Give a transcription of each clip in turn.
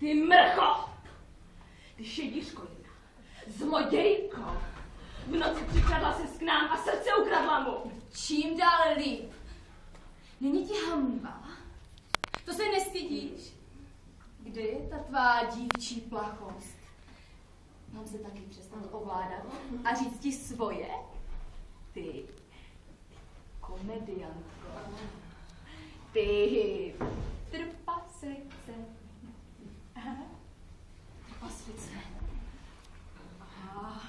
Ty mrcho! Ty šedířko jedna. Zlodějko! V noci přikradla ses k nám a srdce ukradla mu. Čím dál líp. Není ti hanba? To se nestydíš? Kde je ta tvá dívčí plachost? Mám se taky přestat ovládat a říct ti svoje? Ty komediantko. Ty trpaslice. Trpaslice. Aha.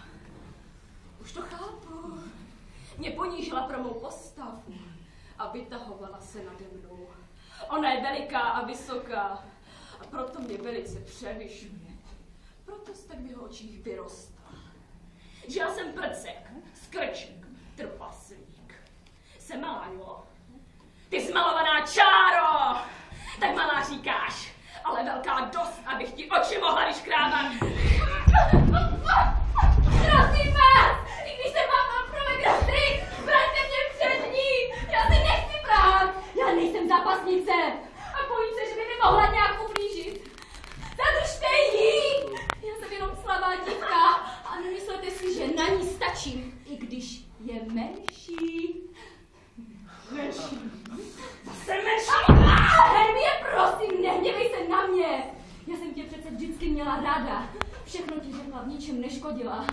Už to chápu. Mě ponížila pro mou postavu a vytahovala se nade mnou. Ona je veliká a vysoká a proto mě velice převyšuje. Proto jste v jeho očích vyrostla. Že já jsem prcek, skrček, trpaslík. Jsem malá, jo? Ty zmalovaná čáro! Tak malá říkáš, ale velká dost, abych ti oči mohla vyškrábat. Prosím vás, i když se vám provede strik, vraťte mě před ní. Já se nechci brát. Já nejsem zápasnice a bojím se, že by mi mohla nějak ublížit. Zadržte ji! Já jsem jenom slabá dívka a nemyslete si, že na ní stačím, i když je menší. Menší. Zase menší. Hermie, prosím, nehněvej se na mě. Já jsem tě přece vždycky měla ráda. Všechno ti řekla, v ničem neškodila.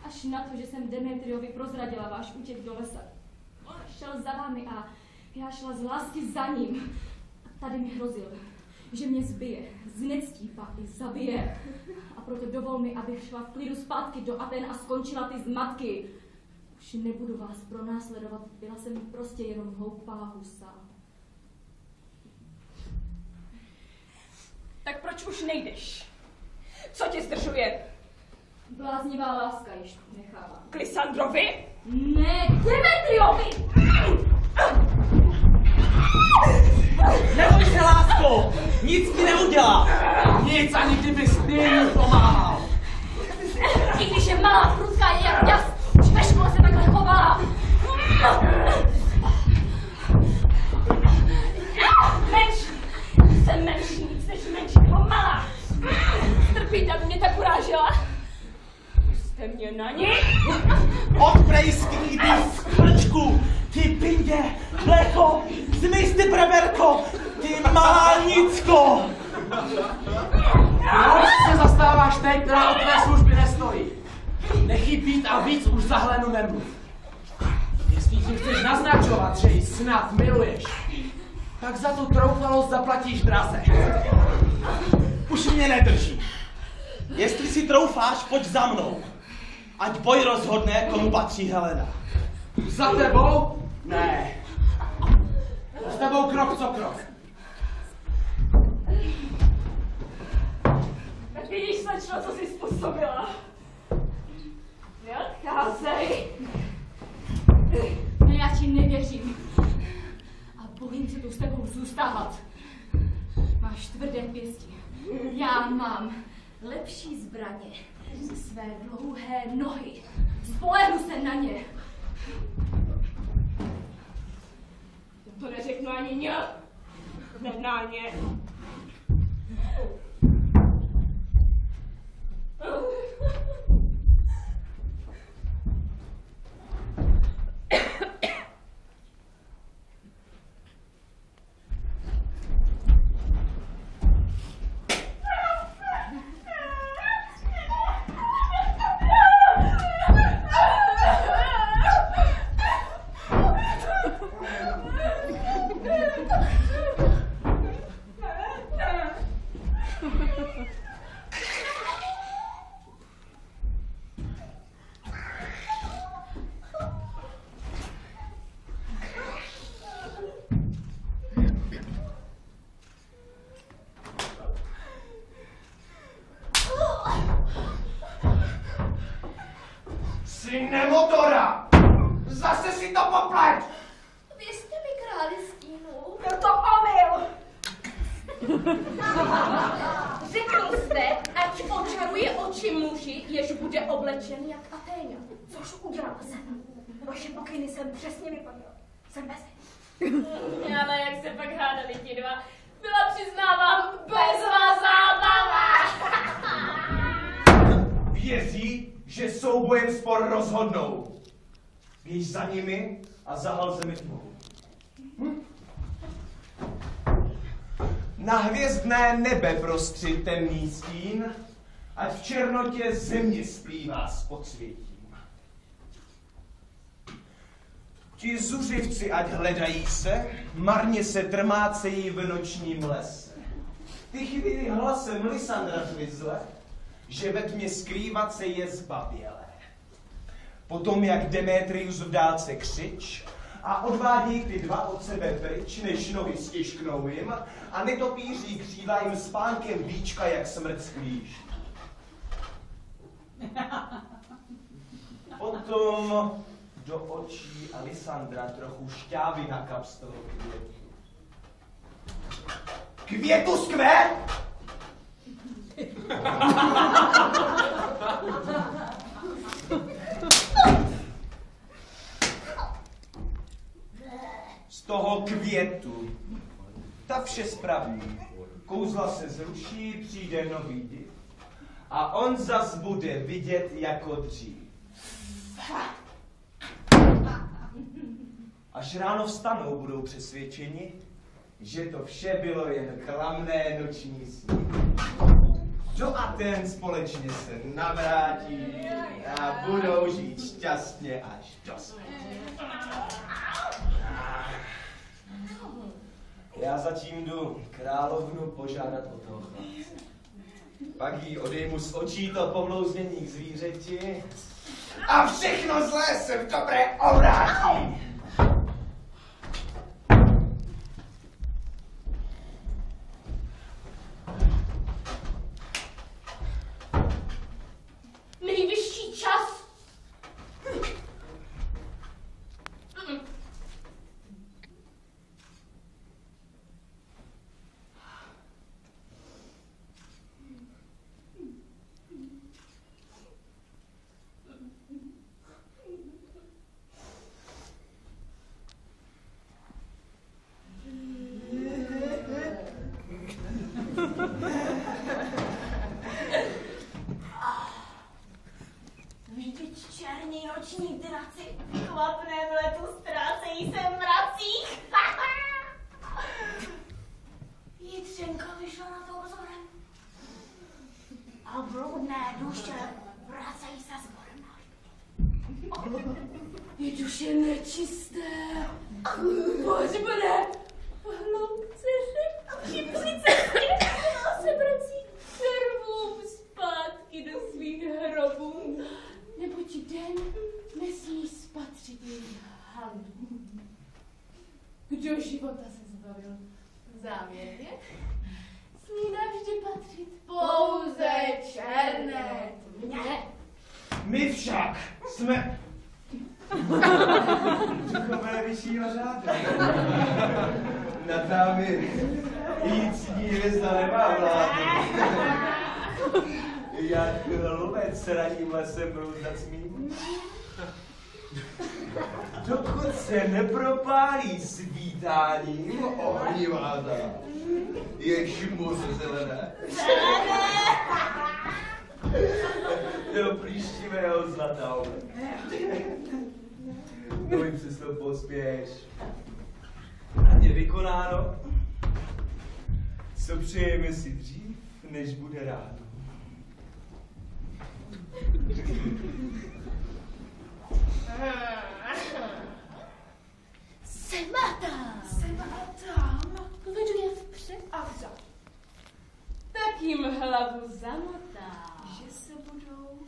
Až na to, že jsem Demetriovi prozradila váš útěk do lesa. Šel za vámi a já šla z lásky za ním. A tady mi hrozil, že mě zbije, znectí pak i zabije. A proto dovol mi, abych šla v klidu zpátky do Aten a skončila ty zmatky. Už nebudu vás pronásledovat, byla jsem prostě jenom hloupá husa. Tak proč už nejdeš? Co tě zdržuje? Bláznivá láska již nechává. K Lysandrovi? Ne, k Demetriovi! Neboj se, lásko! Nic ti neudělá! Nic, ani kdybys ty jí pomáhal! I když je malá, prudká, je jak jas, už ve škole se takhle chová. Menší! Jsem menší, nic než menší nebo malá! Trpíte, aby mě tak urážela? Jste mě na ní? Odprejský, ty skrčku! Ty pindě, plecho, zmiz ty breberko, ty malá nicko! Proč se zastáváš té, která o tvé služby nestojí? Nechy být a víc už za Helenu nemluv. Jestli ti chceš naznačovat, že ji snad miluješ, tak za tu troufalost zaplatíš draze. Už mě nedrží. Jestli si troufáš, pojď za mnou. Ať boj rozhodne, komu patří Helena. Za tebou? Ne. S tebou krok co krok. Tak vidíš, slečno, co jsi způsobila. Neodcházej. No já ti nevěřím. A bojím se tu s tebou zůstávat. Máš tvrdé pěsti. Já mám lepší zbraně. Své dlouhé nohy. Spolehnu se na ně. To neřeknu ani ně. Ne na ně. Syne motora! Zase si to popleť! Věřte mi, králi stínu. Byl to omyl! Řekl jste, ať očaruje oči muži, jež bude oblečen jak Atéňa. Což udělal jsem. Vaše pokyny jsem přesně vyplnil. Jsem mezi. Ale jak se pak hádali ti dva, byla, přiznávám, bezvá zábava! věří, že soubojem spor rozhodnou. Běž za nimi a zahal zemi tmou. Na hvězdné nebe prostři temný stín, ať v černotě země splývá s podsvětím. Ti zuřivci, ať hledají se, marně se trmácejí v nočním lese. Ty chvíli hlasem Lysandra vyzle, že ve tmě skrývat se je zbabělé. Potom jak Demetrius v dálce křič a odvádějí ty dva od sebe pryč, než nohy stisknou jim a netopíří křídla jim spánkem víčka, jak smrt sklíž. Potom do očí Alysandra trochu šťávy nakap z toho květu. Květu skve? Z toho květu ta vše spraví. Kouzla se zruší, přijde nový div a on zas bude vidět jako dřív. Až ráno vstanou, budou přesvědčeni, že to vše bylo jen klamné noční sny. Do Aten společně se navrátí a budou žít šťastně až do smrti. Já zatím jdu královnu požádat o toho chlapce. Pak jí odejmu z očí to poblouznění k zvířeti a všechno zlé se v dobré obrátí. Nejvyšší čas. Vždyť černí noční draci v chladném letu ztrácejí se v mracích. Jitřenka vyšla na to vzorem. A bludné duše vracejí se zborem. Je duše nečisté. Božbone, hloubce řek při cestě se vrací krvou zpátky do svých hrobů. Neboť den nesmí spatřit jejich hanů. Kdo života se zbavil záměrně, smí navždy patřit pouze černé tmě. My však jsme duchové vyššího řádu. Nad námi jícní hvězda nemá vládu. Jak lovec ranním lesem brouzdat smím. Dokud se nepropálí svítáním ohnivá zář. Jež moře zelené. Do plíštivého zlata. No jim se to pospěš. Ať je vykonáno, co přejeme si dřív, než bude ráno. Sem a tam. Povedu je vpřed a vzad. Tak jim hlavu zamotá. Že se budou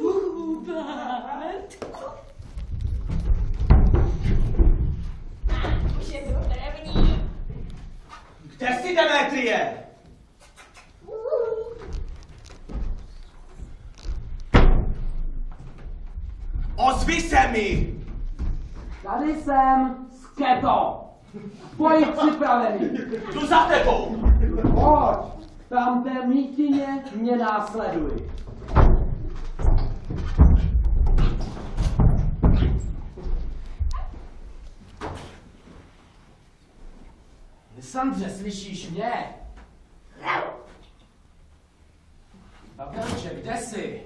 hůbat. už je to první. Kde jsi, Demetrie? Ozvi se mi! Tady jsem, Sketo. Boj připravený. Jdu za tebou! Pojď, tam té mítině mě následuj. Lysandře, slyšíš mě? Babelče, kde jsi?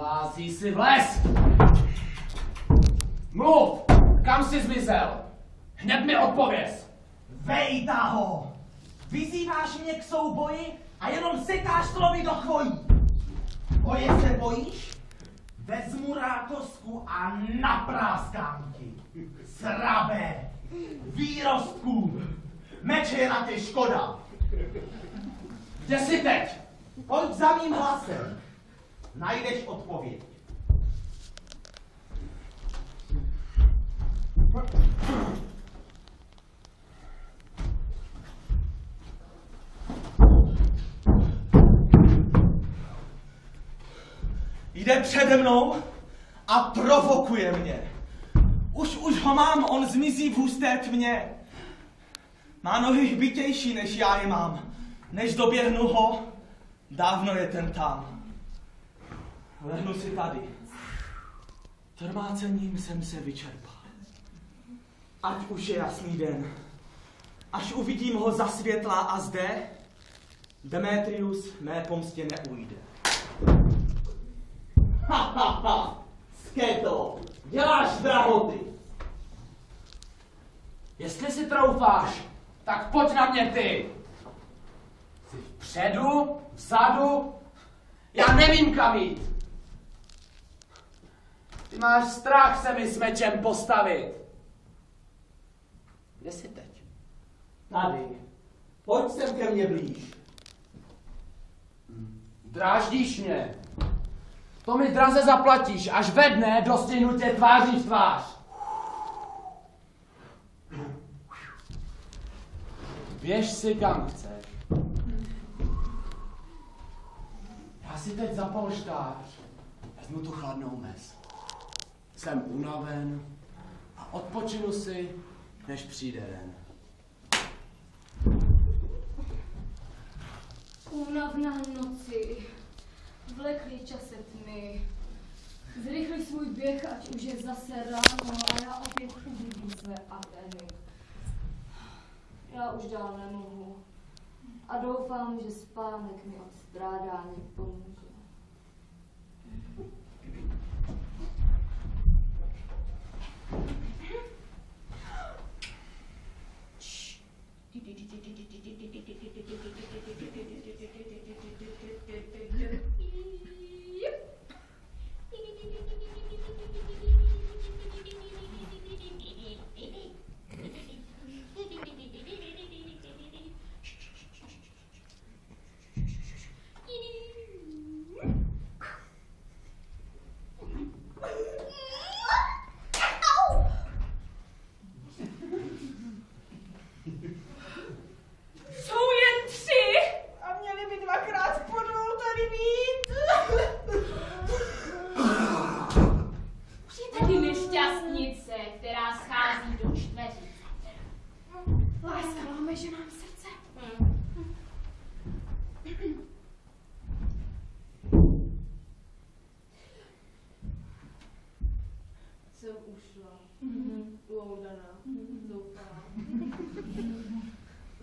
Hlásí si vles! Mluv! Kam jsi zmizel? Hned mi odpověz! Vejtaho! Vyzýváš mě k souboji a jenom sekáš slovy do chvojí. Boje se bojíš? Vezmu rákosku a napráskám ti. Srabé, výrostků, meče je na tě škoda. Kde jsi teď? Pojď za mým hlasem. Najdeš odpověď. Jde přede mnou a provokuje mě. Už ho mám, on zmizí v husté tmě. Má nohy hbitější, než já je mám. Než doběhnu ho, dávno je ten tam. Lehnu si tady. Trmácením jsem se vyčerpal. Ať už je jasný den. Až uvidím ho za světla a zde, Demetrius mé pomstě neujde. Ha, Skéto, děláš drahoty. Jestli si troufáš, tak pojď na mě ty. Jsi vpředu, vzadu, já nevím kam jít. Ty máš strach se mi s mečem postavit. Kde jsi teď? Tady. Pojď sem ke mně blíž. Dráždíš mě. To mi draze zaplatíš, až ve dne dostihnu tě tváří v tvář. Běž si kam chceš. Já si teď za polštář vezmu tu chladnou mez. Jsem unaven a odpočinu si, než přijde den. Únavná noci, vleklý čase tmy, zrychli svůj běh, ať už je zase ráno a já opět uvidím své Ateny. Já už dál nemohu a doufám, že spánek mi od strádání pomůže.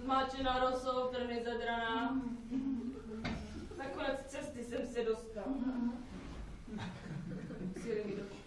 Zmáčená rosou, trny zadraná. Nakonec cesty jsem se dostal. Síly mi došly.